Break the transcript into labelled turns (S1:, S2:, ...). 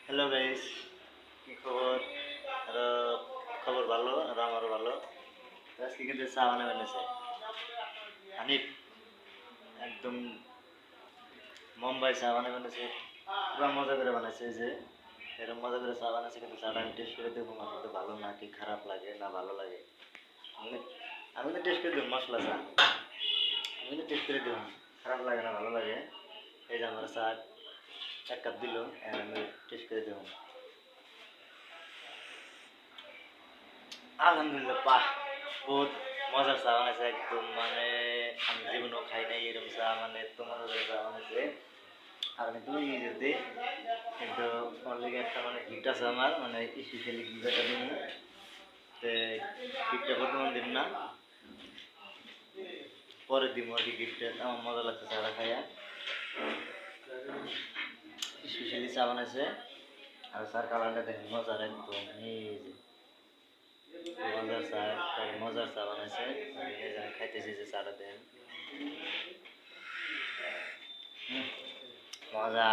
S1: Hello guys, কি খবর? আর খবর ভালো, আর আমারও ভালো। আজকে কিন্তু চা বানাবে এনেছে হানিফ, একদম মুম্বাই চা বানাবে এনেছে। পুরো মজা করে বানাইছে, যে এরকম মজা করে চা বানাইছে। কিন্তু চাটা আমি টেস্ট করে দেখবো, আমার তো ভালো না কি খারাপ লাগে না ভালো লাগে। আমি আমি তো টেস্ট করে দেবো মশলা চা, আমি তো টেস্ট করে দেবো খারাপ লাগে না ভালো লাগে। এই যে আমার চা 1 কাপ দিল, আমি টেস্ট করে দেবো। আলহামদুলিল্লাহ, বাহ, বহুত মজার চা বানাইছে একদম। মানে আমি জীবনেও খাই নাই এরকম চা, মানে এত মজা করে চা বানাইছে। আর আমি দুই যদি কিন্তু অলরেডি একটা মানে গিফট আছে আমার, মানে স্পেশালি গিফটটা দিব। তো গিফটটা বর্তমান দিন না, পরে দিব আর কি। গিফটটা আমার মজা লাগছে চাটা খাইয়া। স্পেশালি চা বানাইছে, আর চার কালারটা দেখেন মজার একদম। এই যে মজার চা, মজার চা বানাইছে। আমি এই যে খাইতেছি, যে চাটা দেন মজা।